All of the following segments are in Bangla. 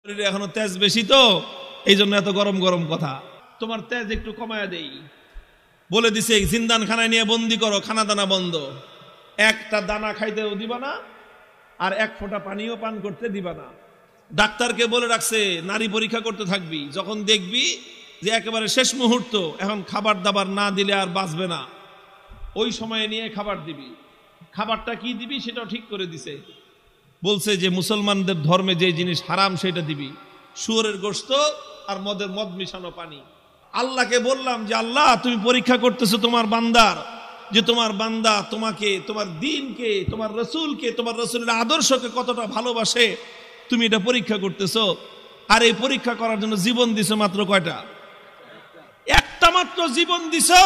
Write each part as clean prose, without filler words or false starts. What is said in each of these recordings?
এখনো তেজ বেশি তো এই জন্য এত গরম গরম কথা। তোমার তেজ একটু কমায়া দেই বলে দিছে, জিন্দান খানায় নিয়ে বন্দি করো, খানা দানা বন্ধ, একটা দানা খাইতেও দিবা না আর এক ফোঁটা পানিও পান করতে দিবা না। ডাক্তারকে বলে রাখছে নারী পরীক্ষা করতে থাকবি, যখন দেখবি যে একেবারে শেষ মুহূর্ত, এখন খাবার দাবার না দিলে আর বাঁচবে না, ওই সময়ে নিয়ে খাবার দিবি। খাবারটা কি দিবি সেটাও ঠিক করে দিছে, বলছে যে মুসলমানদের ধর্মে যে জিনিস হারাম সেটা দিবি, শুয়োরের গোশত আর মদ মিশানো পানি। আল্লাহকে বললাম যে আল্লাহ তুমি পরীক্ষা করতেছো তোমার বান্দার, যে তোমার বান্দা তোমাকে, তোমার দ্বীনকে, তোমার রসুলকে, তোমার রসুলের আদর্শকে কতটা ভালোবাসে তুমি এটা পরীক্ষা করতেছো। আর এই পরীক্ষা করার জন্য জীবন দিছো মাত্র কয়টা? একটা মাত্র জীবন দিছো।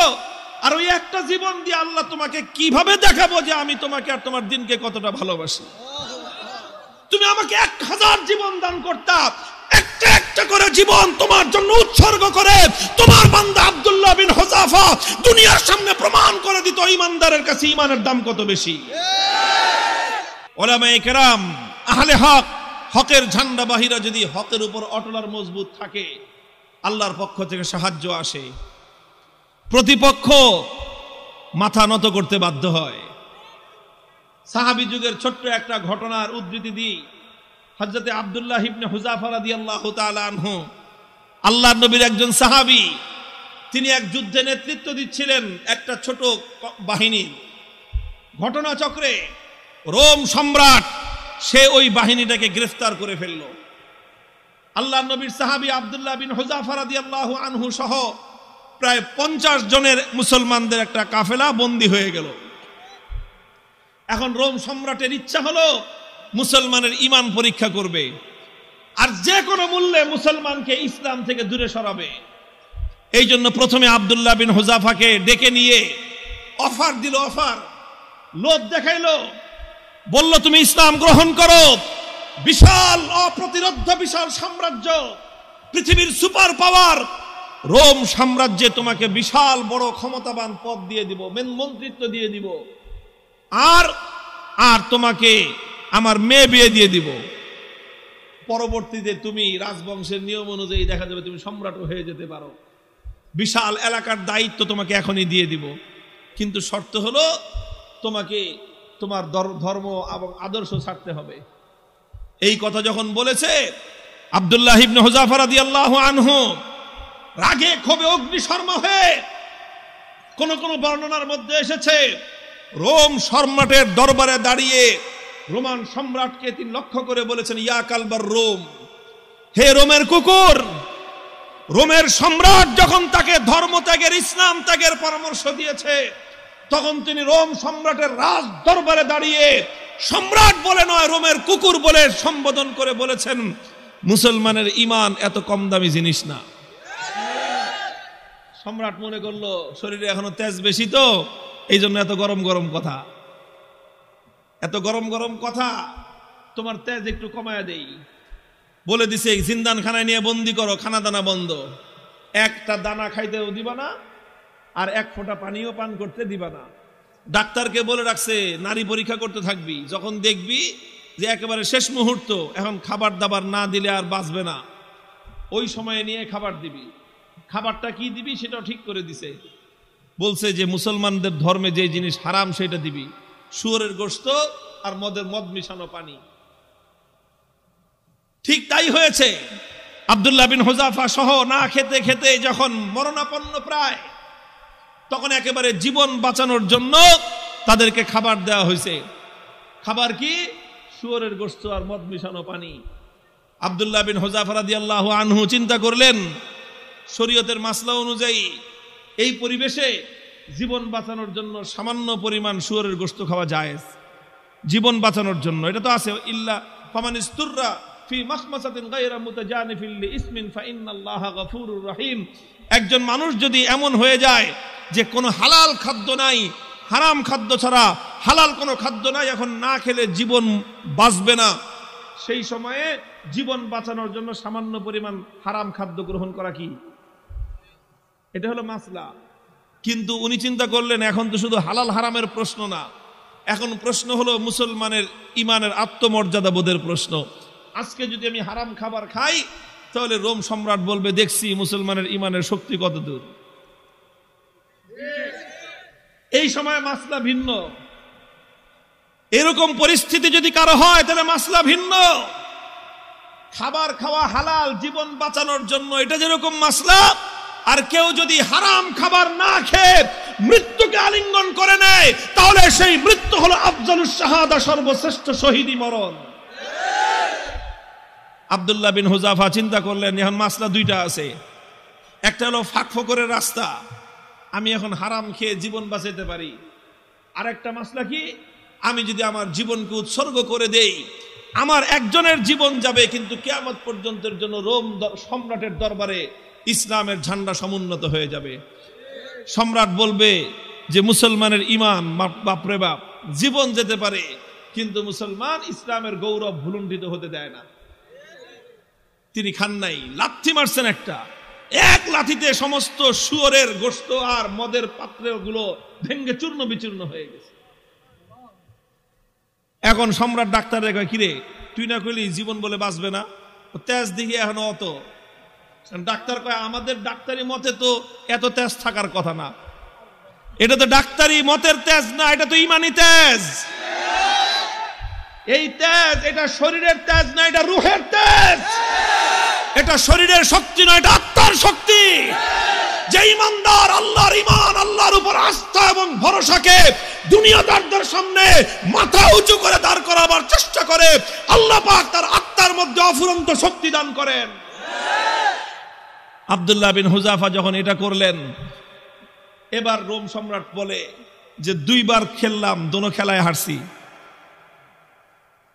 আর ওই একটা জীবন দিয়ে আল্লাহ তোমাকে কিভাবে দেখাবো যে আমি তোমাকে আর তোমার দ্বীনকে কতটা ভালোবাসি। তুমি আমাকে 1000 জীবন দান করতা, একটা একটা করে জীবন তোমার জন্য উৎসর্গ করে তোমার বান্দা আব্দুল্লাহ বিন হুযাফা দুনিয়ার সামনে প্রমাণ করে দিত ঈমানদারের কাছে ঈমানের দাম কত বেশি। উলামায়ে কেরাম, আহলে হক, হকের ঝান্ডাবাহীরা যদি হকের উপর অটল আর মজবুত থাকে, আল্লাহর পক্ষ থেকে সাহায্য আসে, প্রতিপক্ষ মাথা নত করতে বাধ্য হয়। সাহাবী যুগের ছোট্ট একটা ঘটনার উদ্ধৃতি দিই। হযরতে আব্দুল্লাহ ইবনে হুযাফা রাদিয়াল্লাহু তাআলা আনহু, আল্লাহর নবীর একজন সাহাবী, তিনি এক যুদ্ধে নেতৃত্ব দিচ্ছিলেন একটা ছোট বাহিনীর। ঘটনাচক্রে রোম সম্রাট সে ওই বাহিনীটাকে গ্রেফতার করে ফেলল। আল্লাহর নবীর সাহাবী আব্দুল্লাহ বিন হুযাফা রাদিয়াল্লাহু আনহু সহ প্রায় 50 জনের মুসলমানদের একটা কাফেলা বন্দী হয়ে গেল। এখন রোম সম্রাটের ইচ্ছা হলো মুসলমানের ঈমান পরীক্ষা করবে আর যে কোনো মূল্যে মুসলমানকে ইসলাম থেকে দূরে সরাবে। এই জন্য প্রথমে আব্দুল্লাহ বিন হুযাফাকে ডেকে নিয়ে অফার দিল, অফার লোভ দেখাইলো, বলল তুমি ইসলাম গ্রহণ করো, বিশাল অপ্রতিরোধ্য বিশাল সাম্রাজ্য, পৃথিবীর সুপার পাওয়ার রোম সাম্রাজ্যে তোমাকে বিশাল বড় ক্ষমতাবান পদ দিয়ে দিব, মন্ত্রিত্ব দিয়ে দিব, আর আর তোমাকে আমার মেয়ে বিয়ে দিয়ে দিব। পরবর্তীতে তুমি রাজবংশের নিয়ম অনুযায়ী দেখা যাবে তুমি সম্রাটও হয়ে যেতে পারো, বিশাল এলাকার দায়িত্ব তোমাকে এখনই দিয়ে দিব, কিন্তু শর্ত হলো তোমাকে তোমার ধর্ম এবং আদর্শ ছাড়তে হবে। এই কথা যখন বলেছে, আব্দুল্লাহ ইবনে হুযাফা রাদিয়াল্লাহু আনহু রাগে ক্ষোভে অগ্নিশর্মা হয়ে, কোন কোন বর্ণনার মধ্যে এসেছে রোম সম্রাটের দরবারে দাঁড়িয়ে রোমান সম্রাটকে তিনি লক্ষ্য করে বলেছেন, ইয়া কালবার রোম, হে রোমের কুকুর। রোমের সম্রাট যখন তাকে ধর্ম ত্যাগের, ইসলাম ত্যাগের পরামর্শ দিয়েছে, তখন তিনি রোম সম্রাটের রাজ দরবারে দাঁড়িয়ে সম্রাট বলে নয়, রোমের কুকুর বলে সম্বোধন করে বলেছেন, মুসলমানের ঈমান এত কম দামি জিনিস না। সম্রাট মনে করলো শরীরে এখনো তেজ বেশি তো এই জন্য এত গরম গরম কথা, এত গরম গরম কথা, তোমার তেজ একটু কমায়া দেই বলে দিছে, জিন্দান খানায় নিয়ে বন্দি করো, খানা দানা বন্ধ, একটা দানা খাইতেও দিবা না আর এক ফোঁটা পানিও পান করতে দিবা না। ডাক্তারকে বলে রাখছে নারী পরীক্ষা করতে থাকবি, যখন দেখবি যে একেবারে শেষ মুহূর্ত, এখন খাবার দাবার না দিলে আর বাঁচবে না, ওই সময়ে নিয়ে খাবার দিবি। খাবারটা কি দিবি সেটাও ঠিক করে দিছে, বলছে যে মুসলমানদের ধর্মে যে জিনিস হারাম সেটা দিবি, শুয়োরের গোশত আর মদ মিশানো পানি। ঠিক তাই হয়েছে। আব্দুল্লাহ বিন হুযাফা সহ না খেতে খেতে যখন মরণাপন্ন প্রায়, তখন একেবারে জীবন বাঁচানোর জন্য তাদেরকে খাবার দেওয়া হয়েছে। খাবার কি? শুয়োরের গোশত আর মদ মিশানো পানি। আব্দুল্লাহ বিন হুযাফা রাদিয়াল্লাহু আনহু চিন্তা করলেন, শরীয়তের মাসলা অনুযায়ী এই পরিবেশে জীবন বাঁচানোর জন্য সামান্য পরিমাণ শুয়োরের গোশত খাওয়া জায়েজ, জীবন বাঁচানোর জন্য। এটা তো আছে, ইল্লা ফামানিস্তুররা ফি মাখমাসাতিন গায়রা মুতাজানিফিল লিইসমিন ফাইন্নাল্লাহা গফুরুর রহিম। একজন মানুষ যদি এমন হয়ে যায় যে কোনো হালাল খাদ্য নাই, হারাম খাদ্য ছাড়া হালাল কোনো খাদ্য নাই, এখন না খেলে জীবন বাঁচবে না, সেই সময়ে জীবন বাঁচানোর জন্য সামান্য পরিমাণ হারাম খাদ্য গ্রহণ করা কি, এটা হলো মাসলা। কিন্তু উনি চিন্তা করলেন এখন তো শুধু হালাল হারামের প্রশ্ন না, এখন প্রশ্ন হলো মুসলমানের ঈমানের আত্মমর্যাদা বোধের প্রশ্ন। আজকে যদি আমি হারাম খাবার খাই তাহলে রোম সম্রাট বলবে দেখছি মুসলমানের ইমানের শক্তি কত দূর। এই সময় মাসলা ভিন্ন। এরকম পরিস্থিতি যদি কারো হয় তাহলে মাসলা ভিন্ন। খাবার খাওয়া হালাল জীবন বাঁচানোর জন্য, এটা যেরকম মাসলা, আর কেউ যদি হারাম খাবার না খেয়ে মৃত্যুকে আলিঙ্গন করে নেয় তাহলে সেই মৃত্যু হলো আফজালুস শাহাদা, সর্বশ্রেষ্ঠ শহীদি মরণ। আব্দুল্লাহ বিন হুযাফা চিন্তা করলেন এখন মাসলা দুইটা আছে, একটা হলো ফাঁক ফকরের রাস্তা, আমি এখন হারাম খেয়ে জীবন বাঁচাতে পারি, আর একটা মাসলা কি, আমি যদি আমার জীবনকে উৎসর্গ করে দেই আমার একজনের জীবন যাবে কিন্তু কিয়ামত পর্যন্তের জন্য রোম সম্রাটের দরবারে ইসলামের ঝান্ডা সমুন্নত হয়ে যাবে। সম্রাট বলবে যে মুসলমানের ইমান বাপরে বাপ, জীবন যেতে পারে কিন্তু মুসলমান ইসলামের গৌরব ভুলুণ্ঠিত হতে দেয় না। তিনি খান নাই, লাথি মারছেন একটা, এক লাথিতে সমস্ত শুয়োরের গোশত আর মদের পাত্রগুলো ভেঙ্গে চূর্ণ বিচূর্ণ হয়ে গেছে। এখন সম্রাট ডাক্তার রেখে, কিরে তুই না কইলি জীবন বলে বাঁচবে না, তেজ দিকে এখন অত। ডাক্তার কয় আমাদের ডাক্তারি মতে তো এত তেজ থাকার কথা না, এটা তো ডাক্তারি মতের তেজ না, এটা তো ইমানি তেজ। এই তেজ এটা শরীরের তেজ না, এটা রূহের তেজ। এটা শরীরের শক্তি নয়, এটা আত্মার শক্তি। যে ইমানদার আল্লাহর ইমান, আল্লাহর উপর আস্থা এবং ভরসাকে দুনিয়াদারদের সামনে মাথা উঁচু করে দাঁড় করাবার চেষ্টা করে, আল্লাহ পাক তার আত্মার মধ্যে অফুরন্ত শক্তি দান করেন। আব্দুল্লাহ বিন হুযাফা যখন এটা করলেন, এবার রোম সম্রাট বলে যে দুইবার খেললাম, দোনো খেলায় হারছি।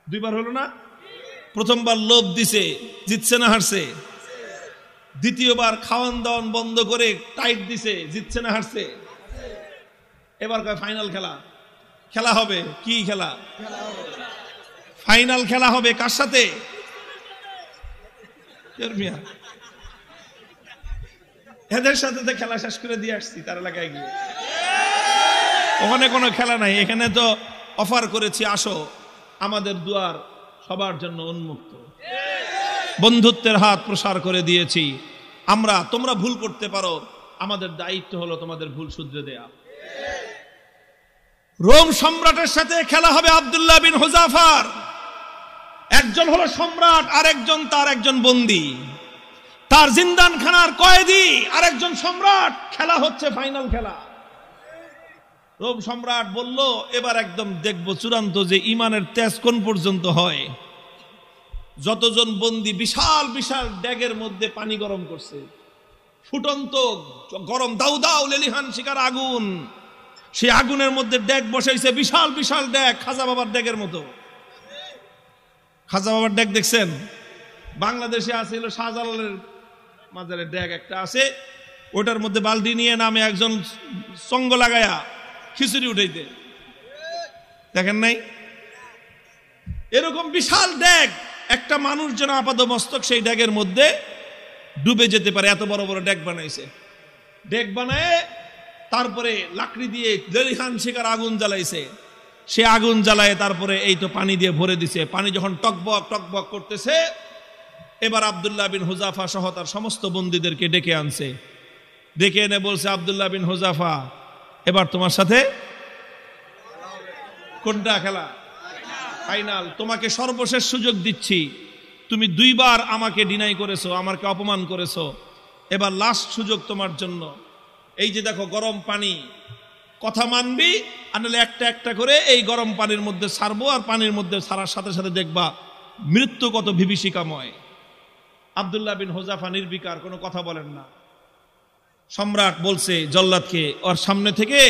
দুইবার হলো না? প্রথমবার লোভ দিছে, জিতছে না হারছে? দ্বিতীয়বার খাওয়ান দাওয়ান বন্ধ করে টাইট দিছে, জিতছে না হারছে? এবার কয় ফাইনাল খেলা, খেলা হবে। কি খেলা? ফাইনাল খেলা হবে। কার সাথে? এদের সাথে তো খেলা শেষ করে দিয়ে আসছি তার এলাকায় গিয়ে। ওখানে কোনো খেলা নাই, এখানে তো অফার করেছি আসো, আমাদের দুয়ার সবার জন্য উন্মুক্ত, বন্ধুত্বের হাত প্রসার করে দিয়েছি আমরা। তোমরা ভুল করতে পারো, আমাদের দায়িত্ব হলো তোমাদের ভুল শুধরে দেয়া। রোম সম্রাটের সাথে খেলা হবে আব্দুল্লাহ বিন হুযাফার। একজন হলো সম্রাট, আর একজন তার একজন বন্দী, তার জিন্দানখানার কয়েদি, আর একজন সম্রাট। খেলা হচ্ছে ফাইনাল খেলা। রোম সম্রাট বলল এবার একদম দেখবো চূড়ান্ত যে ইমানের তেজ কোন পর্যন্ত হয়। যতজন বন্দী বিশাল বিশাল ড্যাগের মধ্যে পানি গরম করছে, ফুটন্ত গরম দাউ দাউ লেলিহান শিকার আগুন, সেই আগুনের মধ্যে ড্যাগ বসাইছে, বিশাল বিশাল ড্যাগ, খাজা বাবার ড্যাগের মতো। খাজা বাবার ড্যাগ দেখছেন? বাংলাদেশে আছে শাহজালালের মাজারের ড্যাগ একটা আছে, ওটার মধ্যে বালতি নিয়ে নামে একজন সঙ্গ লাগায়া খিচুড়ি উঠাইতে, দেখেন নাই? এরকম বিশাল ড্যাগ, একটা মানুষ যেন আপাত মস্তক সেই ড্যাগের মধ্যে ডুবে যেতে পারে, এত বড় বড় ড্যাগ বানাইছে। ড্যাগ বানায় তারপরে লাকড়ি দিয়ে লেলিহান শিকার আগুন জ্বালাইছে, সে আগুন জ্বালায় তারপরে এই তো পানি দিয়ে ভরে দিছে। পানি যখন টকবক টকবক করতেছে, এবার আব্দুল্লাহ বিন হুযাফা সহ তার সমস্ত বন্দীদেরকে ডেকে আনছে। ডেকে এনে বলছে, আব্দুল্লাহ বিন হুযাফা এবার তোমার সাথে কোনটা খেলা? ফাইনাল। তোমাকে সর্বশেষ সুযোগ দিচ্ছি, তুমি দুইবার আমাকে ডিনাই করেছো, আমাকে অপমান করেছো, এবার লাস্ট সুযোগ তোমার জন্য। এই যে দেখো গরম পানি, কথা মানবি আর নাহলে একটা একটা করে এই গরম পানির মধ্যে ছাড়বো, আর পানির মধ্যে ছাড়ার সাথে সাথে দেখবা মৃত্যু কত বিভীষিকাময়। আব্দুল্লাহ বিন হুযাফা নির্বিকার, কোনো কথা বলেন না। সম্রাট বলছে জল্লাদকে ওর সামনে থেকে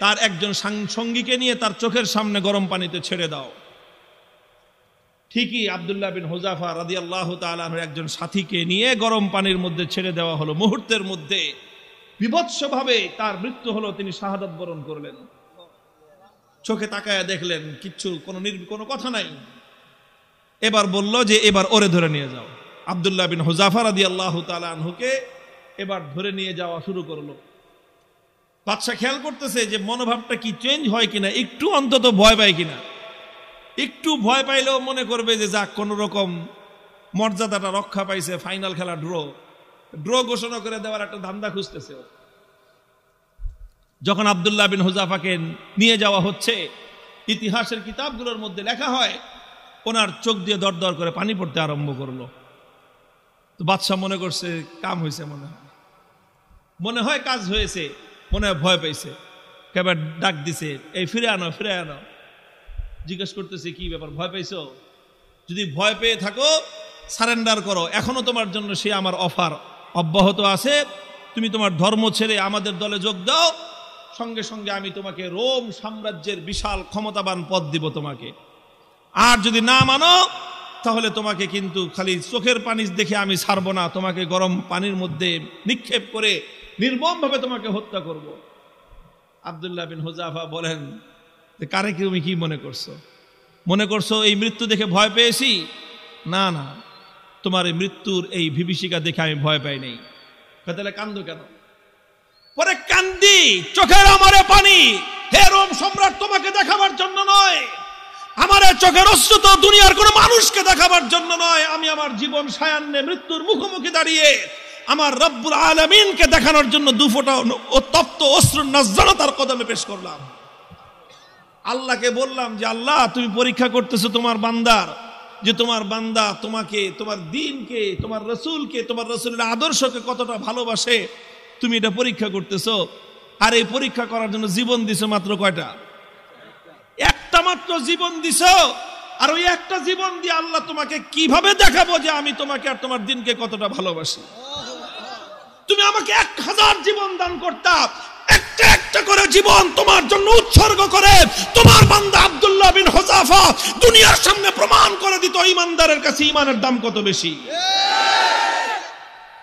তার একজন সঙ্গীকে নিয়ে তার চোখের সামনে গরম পানিতে ছেড়ে দাও। ঠিকই আব্দুল্লাহ বিন হুযাফা রাদিয়াল্লাহু তাআলা আনহুর একজন সাথীকে নিয়ে গরম পানির মধ্যে ছেড়ে দেওয়া হলো। মুহূর্তের মধ্যে বিভৎসভাবে তার মৃত্যু হলো, তিনি শাহাদাত বরণ করলেন। চোখে তাকায়া দেখলেন কিচ্ছু, কোনো কথা নাই। এবার বলল যে এবার ওরে ধরে নিয়ে যাও। আব্দুল্লাহ বিন হুযাফা রাদিয়াল্লাহু তাআলা আনহুকে এবার ধরে নিয়ে যাওয়া শুরু করলো। বাদশা খেয়াল করতেছে যে মনোভাবটা কি চেঞ্জ হয় কিনা, একটু অন্তত ভয় পায় কিনা। একটু ভয় পাইলেও মনে করবে যে যাক কোন রকম মর্যাদাটা রক্ষা পাইছে, ফাইনাল খেলা ড্র ঘোষণা করে দেওয়ার একটা ধান্দা খুঁজতেছে। যখন আব্দুল্লাহ বিন হুযাফাকে নিয়ে যাওয়া হচ্ছে, ইতিহাসের কিতাবগুলোর মধ্যে লেখা হয় ওনার চোখ দিয়ে দর দর করে পানি পড়তে আরম্ভ করলো। তো বাদশাহ মনে করছে কাম হয়েছে, মনে হয় কাজ হয়েছে, মনে হয় ভয় পাইছে, এবার ডাক দিছে, এই ফিরে আনো। জিজ্ঞেস করতেছে কি ব্যাপার, ভয় পাইছো? যদি ভয় পেয়ে থাকো সারেন্ডার করো, এখনো তোমার জন্য সে আমার অফার অব্যাহত আছে, তুমি তোমার ধর্ম ছেড়ে আমাদের দলে যোগ দাও, সঙ্গে সঙ্গে আমি তোমাকে রোম সাম্রাজ্যের বিশাল ক্ষমতাবান পদ দিব তোমাকে। আর যদি না মানো তাহলে তোমাকে কিন্তু খালি চোখের পানি দেখে আমি ছাড়বো না, তোমাকে গরম পানির মধ্যে নিক্ষেপ করে নির্মমভাবে তোমাকে হত্যা করব। আব্দুল্লাহ বিন হুযাফা বলেন, কারে তুমি কি মনে করছো এই মৃত্যু দেখে ভয় পেয়েছি? না, তোমার এই মৃত্যুর এই বিভীষিকা দেখে আমি ভয় পাই নাই। তাহলে কান্দো কেন? পরে কান্দি, চোখের আমারে পানি, হে রোম সম্রাট, তোমাকে দেখাবার জন্য নয়, আমার চোখের অশ্রু তো দুনিয়ার কোন মানুষকে দেখাবার জন্য নয়, আমি আমার জীবন সায়ান্নে মৃত্যুর মুখোমুখি দাঁড়িয়ে আমার রব্বুল আলামিনকে দেখানোর জন্য দুফোঁটা তপ্ত অশ্রুর নজরানা তার কদমে পেশ করলাম। আল্লাহকে বললাম যে আল্লাহ, তুমি পরীক্ষা করতেছো তোমার বান্দার, যে তোমার বান্দা তোমাকে, তোমার দ্বীনকে, তোমার রাসূলকে, তোমার রাসূলের আদর্শকে কতটা ভালোবাসে, তুমি এটা পরীক্ষা করতেছো। আর এই পরীক্ষা করার জন্য জীবন দিছো মাত্র কয়টা? একটা মাত্র জীবন দিছো। আর ওই একটা জীবন দিয়ে আল্লাহ তোমাকে কিভাবে দেখাবো যে আমি তোমাকে আর তোমার দ্বীনকে কতটা ভালোবাসি? তুমি আমাকে 1000 জীবন দান করতা, একটা একটা করে জীবন তোমার জন্য উৎসর্গ করে তোমার বান্দা আব্দুল্লাহ বিন হুযাফা দুনিয়ার সামনে প্রমাণ করে দিত ঈমানদারের কাছে ঈমানের দাম কত বেশি।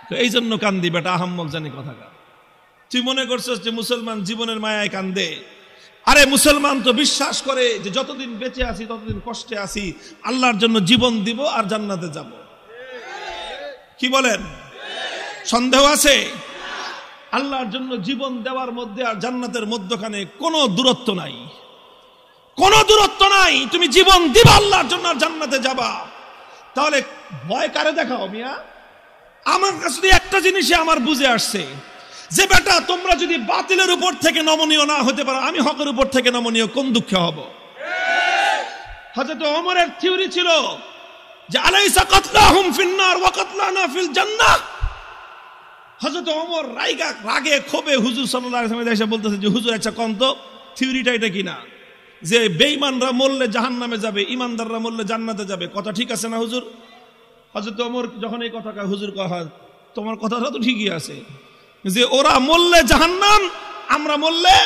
তো এই জন্য কান্দি বেটা, আহাম্মক জানি কথাটা। তুই মনে করছিস যে মুসলমান জীবনের মায়ায় কান্দে? আরে মুসলমান তো বিশ্বাস করে যে যতদিন বেঁচে আছি ততদিন কষ্টে আছি, আল্লাহর জন্য জীবন দিব আর জান্নাতে যাব। কি বলেন? সন্দেহ আছে? আল্লাহর জন্য জীবন দেওয়ার মধ্যে আর জান্নাতের মধ্যখানে কোনো দূরত্ব নাই, কোনো দূরত্ব নাই। তুমি জীবন দিবা আল্লাহর জন্য আর জান্নাতে যাবা। তাহলে ভয় কারে দেখাও মিয়া? আমার কাছে একটা জিনিসই আমার বুঝে আসছে যে বেটা, তোমরা যদি বাতিলের উপর থেকে নমনীয় না হতে পারো, আমি হকের উপর থেকে নমনীয় কোন দুঃখে হব? হযরত ওমরের থিওরি ছিল যে আলাইসা কাতলাহুম ফিন্নার ওয়া কাতলানা ফিল জান্নাহ। হযরত ওমর রাগে ক্ষোভে হুজুর সাল্লাল্লাহু আলাইহি ওয়াসাল্লাম এসে বলতেছে যে হুজুর, আচ্ছা কোন তো থিওরিটা এটা কিনা যে বেঈমানরা মরলে জাহান্নামে যাবে, ঈমানদাররা মরলে জান্নাতে যাবে, কথা ঠিক আছে না হুজুর? হযরত ওমর যখন এই কথা কয়, হুজুর কয় তোমার কথাটা তো ঠিকই আছে, যে ওরা মরলে জাহান্নাম, আমরা মরলে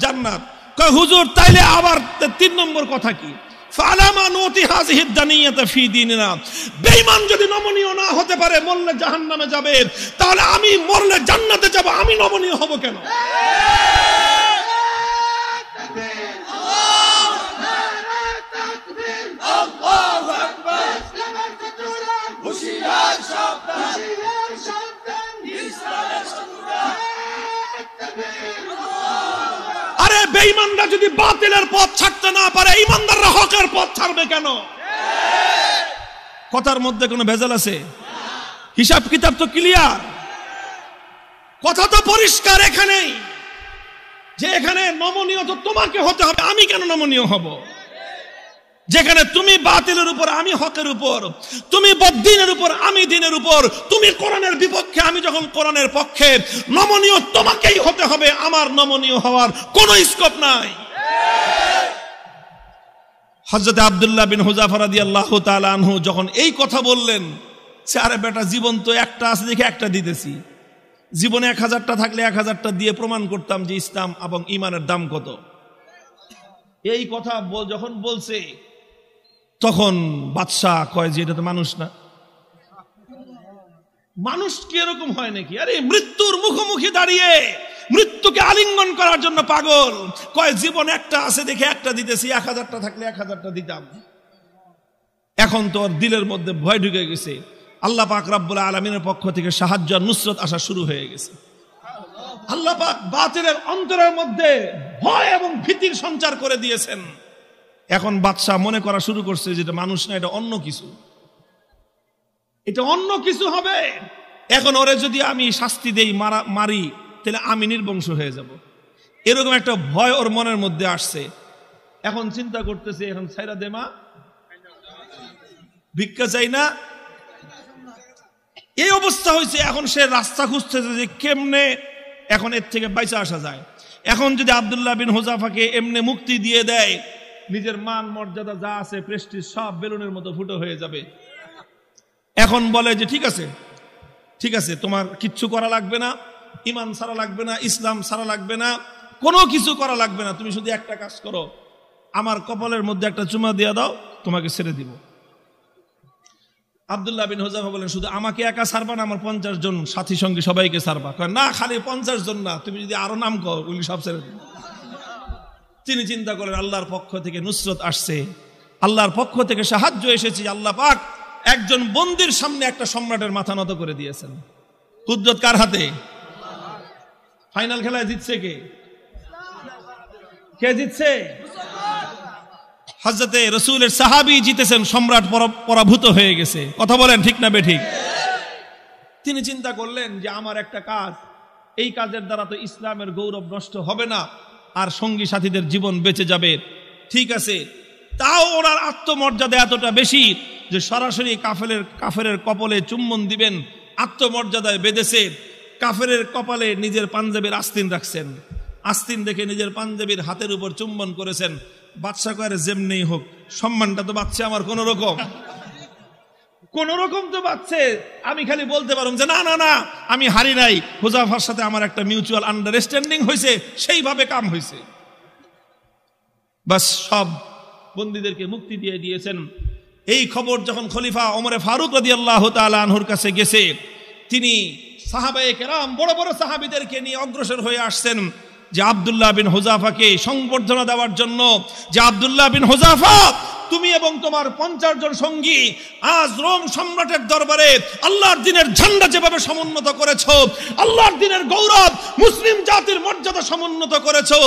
জান্নাত। কয় হুজুর তাইলে আবার 3 নম্বর কথা কি? ফালামা নুতি হাযিহিদ দানিয়াতা ফি দীনিনা। বেঈমান যদি নমনীয় না হতে পারে, মরলে জাহান্নামে যাবে, তাহলে আমি মরলে জান্নাতে যাব, আমি নমনীয় হব কেন? আরে বেঈমানরা যদি বাতিলের পথ ছাড়তে না পারে, ঈমানদাররা হকের পথ ছাড়বে কেন? কথার মধ্যে কোনো ভেজাল আছে? হিসাব কিতাব তো ক্লিয়ার, কথা তো পরিষ্কার এখানেই, যে এখানে নমনীয় তো তোমাকে হতে হবে, আমি কেন নমনীয় হব? যেখানে তুমি বাতিলের উপর, আমি হকের উপর, তুমি বদ্দীনের উপর, আমি দ্বীনের উপর, তুমি কোরআনের বিপক্ষে, আমি যখন কোরআনের পক্ষে, নমনীয় তোমাকেই হতে হবে, আমার নমনীয় হওয়ার কোনো স্কোপ নাই। হযরত আব্দুল্লাহ বিন হুযাফা রাদিয়াল্লাহু তাআলা আনহু যখন এই কথা বললেন, সে আরে বেটা জীবন তো একটা আছে দেখে একটা দিতেছি, জীবনে 1000টা থাকলে 1000টা দিয়ে প্রমাণ করতাম যে ইসলাম এবং ঈমানের দাম কত। এই কথা যখন বলছে তখন বাদশাহ কয় যে এটা তো মানুষ না, মানুষ কি এরকম হয় নাকি? আরে মৃত্যুর মুখোমুখি দাঁড়িয়ে মৃত্যুকে আলিঙ্গন করার জন্য পাগল, কয় জীবন একটা আছে দেখে একটা দিতেছি, 1000টা থাকলে 1000টা দিতাম। এখন তো ওর দিলের মধ্যে ভয় ঢুকে গেছে, আল্লাহ পাক রব্বুল আলামিনের পক্ষ থেকে সাহায্য আর নুসরত আসা শুরু হয়ে গেছে। আল্লাহ পাক বাতিলের অন্তরের মধ্যে ভয় এবং ভীতির সঞ্চার করে দিয়েছেন। এখন বাদশা মনে করা শুরু করছে যে এটা মানুষ না, এটা অন্য কিছু, এটা অন্য কিছু হবে। এখন ওরে যদি আমি শাস্তি দেই, মারি, তাহলে আমি নির্বংশ হয়ে যাব, এরকম একটা ভয় ওর মনের মধ্যে আসছে। এখন চিন্তা করতেছে, এখন ছাইরা দে মা, ভিক্ষা চাই না, এই অবস্থা হয়েছে। এখন সে রাস্তা খুঁজতেছে যে কেমনে এখন এর থেকে বাইচা আসা যায়। এখন যদি আব্দুল্লাহ বিন হুযাফাকে এমনি মুক্তি দিয়ে দেয়, নিজের মান মর্যাদা যা আছে, প্রেস্টিজ সব বেলুনের মতো ফুটো হয়ে যাবে। এখন বলে যে ঠিক আছে, ঠিক আছে, তোমার কিচ্ছু করা লাগবে না, ইমান ছাড়া লাগবে না, ইসলাম ছাড়া লাগবে না, কোনো কিছু করা লাগবে না, তুমি শুধু একটা কাজ করো, আমার কপালের মধ্যে একটা চুমা দিয়ে দাও, তোমাকে ছেড়ে দিব। আব্দুল্লাহ বিন হুযাফা বলেন, শুধু আমাকে একা ছাড়বা না, আমার 50 জন সাথী সঙ্গী সবাইকে ছাড়বা। না, খালি 50 জন না, তুমি যদি আরো নাম কর, ওগুলি সব ছেড়ে দিবে। তিনি চিন্তা করেন, আল্লাহর পক্ষ থেকে নুসরত আসছে, আল্লাহর পক্ষ থেকে সাহায্য এসেছে। আল্লাহ পাক একজন বন্দির সামনে একটা সম্রাটের মাথা নত করে দিয়েছেন। কুদরত কার হাতে? ফাইনাল খেলায় জিতছে কে? কে জিতছে? হযরতে রাসূলের সাহাবী জিতেছেন, সম্রাট পরাভূত হয়ে গেছে। কথা বলেন ঠিক না বেঠিক? তিনি চিন্তা করলেন যে আমার একটা কাজ, এই কাজের দ্বারা তো ইসলামের গৌরব নষ্ট হবে না, আর সঙ্গী সাথীদের জীবন বেঁচে যাবে। ঠিক আছে, তাও ওনার আত্মমর্যাদা এতটা বেশি যে সরাসরি কাফেরের কপালে চুম্বন দিবেন, আত্মমর্যাদায় বেঁধেছে। কাফেরের কপালে নিজের পাঞ্জাবির আস্তিন রাখছেন, আস্তিন দেখে নিজের পাঞ্জাবির হাতের উপর চুম্বন করেছেন। বাদশা কয়ে যেমনি হোক, সম্মানটা তো বাঁচছে আমার, কোন রকম তো বাঁচছে। আমি খালি বলতে পারলাম যে না না না, আমি হারি নাই, হুযাফার সাথে আমার একটা মিউচুয়াল আন্ডারস্ট্যান্ডিং হয়েছে, সেইভাবে কাম হয়েছে। বাস, সব বন্দীদেরকে মুক্তি দিয়ে দিয়েছেন। এই খবর যখন খলিফা ওমরে ফারুক রাদিয়াল্লাহু তাআলা আনহুর কাছে গেছে, তিনি সাহাবায়ে কেরাম বড় বড় সাহাবীদেরকে নিয়ে অগ্রসর হয়ে আসছেন যে আব্দুল্লাহ বিন হুযাফাকে সংবর্ধনা দেওয়ার জন্য, যে আব্দুল্লাহ বিন হুযাফা, তুমি এবং তোমার 50 জন সঙ্গী আজ রোম সম্রাটের দরবারে আল্লাহর দ্বীনের ঝান্ডা যেভাবে সমুন্নত করেছো, আল্লাহর দ্বীনের গৌরব, মুসলিম জাতির মর্যাদা সমুন্নত করেছো,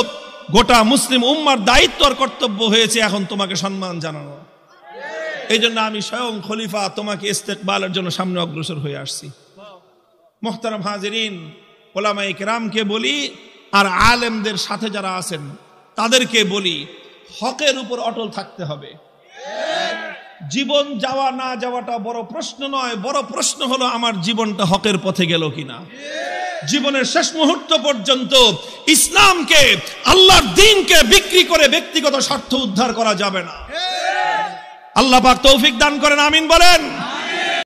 গোটা মুসলিম উম্মার দায়িত্ব আর কর্তব্য হয়েছে এখন তোমাকে সম্মান জানানো। এই জন্য আমি স্বয়ং খলিফা তোমাকে ইস্তেকবালের জন্য সামনে অগ্রসর হয়ে আসছি। মুহতারাম হাজিরিন, ওলামায়ে কেরামকে বলি আর আলেমদের সাথে যারা আছেন তাদেরকে বলি, হকের উপর অটল থাকতে হবে। জীবন যাওয়া না যাওয়াটা বড় প্রশ্ন নয়, বড় প্রশ্ন হলো আমার জীবনটা হকের পথে গেল কিনা। জীবনের শেষ মুহূর্ত পর্যন্ত ইসলামকে, আল্লাহর দ্বীনকে বিক্রি করে ব্যক্তিগত স্বার্থ উদ্ধার করা যাবে না। আল্লাহ পাক তৌফিক দান করেন, আমিন বলেন।